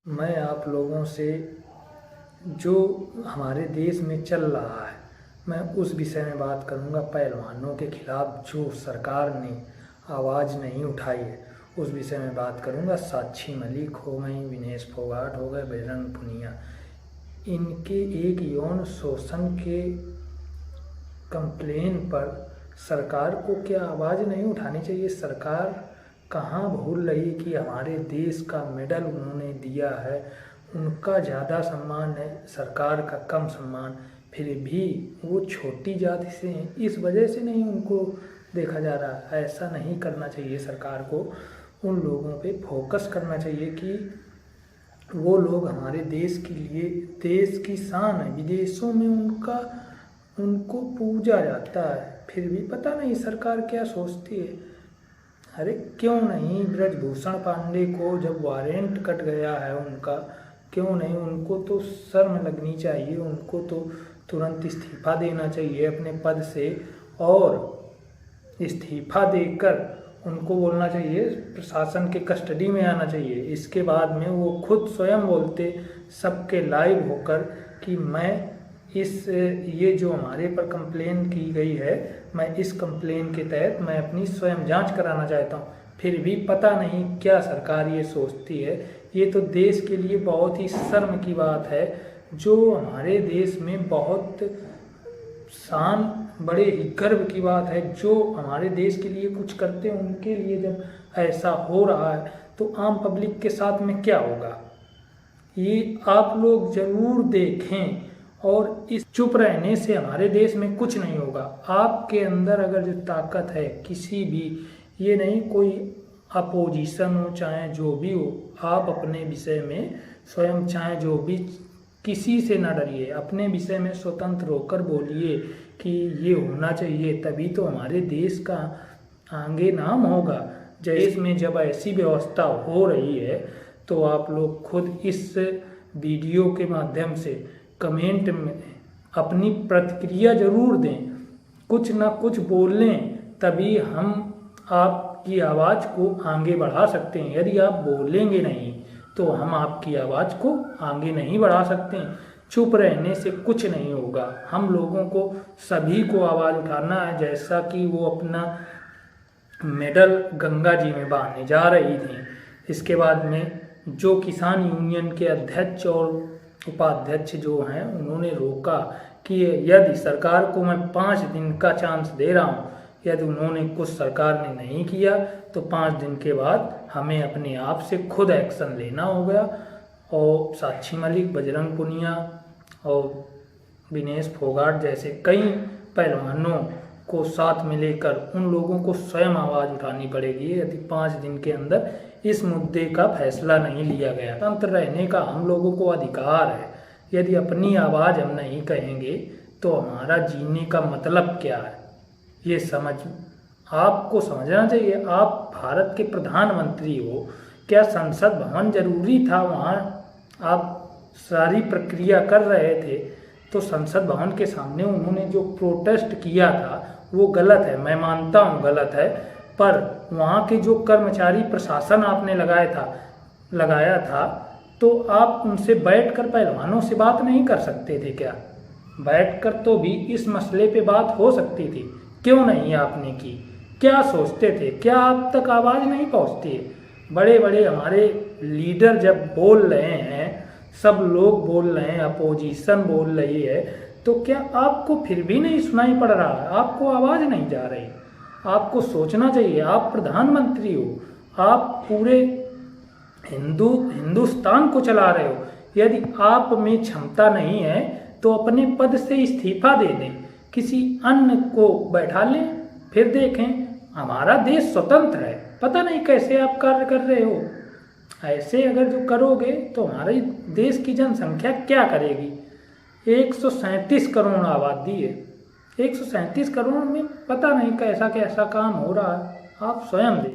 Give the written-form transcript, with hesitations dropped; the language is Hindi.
मैं आप लोगों से जो हमारे देश में चल रहा है, मैं उस विषय में बात करूंगा। पहलवानों के खिलाफ जो सरकार ने आवाज़ नहीं उठाई है, उस विषय में बात करूंगा। साक्षी मलिक हो गई, विनेश फोगाट हो गए, बजरंग पुनिया, इनके एक यौन शोषण के कंप्लेन पर सरकार को क्या आवाज़ नहीं उठानी चाहिए? सरकार कहाँ भूल रही कि हमारे देश का मेडल उन्होंने दिया है, उनका ज़्यादा सम्मान है, सरकार का कम सम्मान। फिर भी वो छोटी जाति से हैं, इस वजह से नहीं उनको देखा जा रहा। ऐसा नहीं करना चाहिए। सरकार को उन लोगों पे फोकस करना चाहिए कि वो लोग हमारे देश के लिए, देश की शान है। विदेशों में उनको पूजा जाता है, फिर भी पता नहीं सरकार क्या सोचती है। अरे क्यों नहीं ब्रजभूषण पांडे को जब वारंट कट गया है उनका, क्यों नहीं? उनको तो शर्म लगनी चाहिए, उनको तो तुरंत इस्तीफा देना चाहिए अपने पद से, और इस्तीफा देकर उनको बोलना चाहिए प्रशासन के कस्टडी में आना चाहिए। इसके बाद में वो खुद स्वयं बोलते सबके लाइव होकर कि मैं ये जो हमारे पर कंप्लेन की गई है, मैं इस कंप्लेन के तहत मैं अपनी स्वयं जांच कराना चाहता हूं। फिर भी पता नहीं क्या सरकार ये सोचती है। ये तो देश के लिए बहुत ही शर्म की बात है। जो हमारे देश में बहुत शान, बड़े ही गर्व की बात है, जो हमारे देश के लिए कुछ करते हैं, उनके लिए जब ऐसा हो रहा है तो आम पब्लिक के साथ में क्या होगा, ये आप लोग जरूर देखें। और इस चुप रहने से हमारे देश में कुछ नहीं होगा। आपके अंदर अगर जो ताकत है, किसी भी, ये नहीं कोई अपोजिशन हो चाहे जो भी हो, आप अपने विषय में स्वयं चाहे जो भी, किसी से ना डरिए, अपने विषय में स्वतंत्र होकर बोलिए कि ये होना चाहिए, तभी तो हमारे देश का आगे नाम होगा। देश में जब ऐसी व्यवस्था हो रही है तो आप लोग खुद इस वीडियो के माध्यम से कमेंट में अपनी प्रतिक्रिया जरूर दें, कुछ ना कुछ बोलें, तभी हम आपकी आवाज़ को आगे बढ़ा सकते हैं। यदि आप बोलेंगे नहीं तो हम आपकी आवाज़ को आगे नहीं बढ़ा सकते हैं। चुप रहने से कुछ नहीं होगा। हम लोगों को सभी को आवाज़ उठाना है। जैसा कि वो अपना मेडल गंगा जी में बहाने जा रही थी, इसके बाद में जो किसान यूनियन के अध्यक्ष और उपाध्यक्ष जो हैं, उन्होंने रोका कि यदि सरकार को मैं 5 दिन का चांस दे रहा हूं, यदि उन्होंने कुछ सरकार ने नहीं किया तो 5 दिन के बाद हमें अपने आप से खुद एक्शन लेना होगा। और साक्षी मलिक, बजरंग पुनिया और विनेश फोगाट जैसे कई पहलवानों को साथ में लेकर उन लोगों को स्वयं आवाज़ उठानी पड़ेगी। यदि 5 दिन के अंदर इस मुद्दे का फैसला नहीं लिया गया, स्वतंत्र रहने का हम लोगों को अधिकार है। यदि अपनी आवाज़ हम नहीं कहेंगे तो हमारा जीने का मतलब क्या है, ये आपको समझना चाहिए। आप भारत के प्रधानमंत्री हो, क्या संसद भवन जरूरी था? वहाँ आप सारी प्रक्रिया कर रहे थे तो संसद भवन के सामने उन्होंने जो प्रोटेस्ट किया था वो गलत है, मैं मानता हूँ गलत है, पर वहाँ के जो कर्मचारी प्रशासन आपने लगाया था तो आप उनसे बैठकर पहलवानों से बात नहीं कर सकते थे क्या? बैठकर तो भी इस मसले पे बात हो सकती थी, क्यों नहीं आपने की? क्या सोचते थे? क्या आप तक आवाज़ नहीं पहुँचती है? बड़े बड़े हमारे लीडर जब बोल रहे हैं, सब लोग बोल रहे हैं, अपोजिशन बोल रही है, तो क्या आपको फिर भी नहीं सुनाई पड़ रहा है? आपको आवाज़ नहीं जा रही? आपको सोचना चाहिए। आप प्रधानमंत्री हो, आप पूरे हिंदुस्तान को चला रहे हो। यदि आप में क्षमता नहीं है तो अपने पद से इस्तीफा दे दें, किसी अन्य को बैठा लें, फिर देखें। हमारा देश स्वतंत्र है, पता नहीं कैसे आप कार्य कर रहे हो। ऐसे अगर जो करोगे तो हमारे देश की जनसंख्या क्या करेगी? 137 करोड़ आबादी है। 137 करोड़ में पता नहीं कैसा कैसा काम हो रहा है। आप स्वयं देखिए।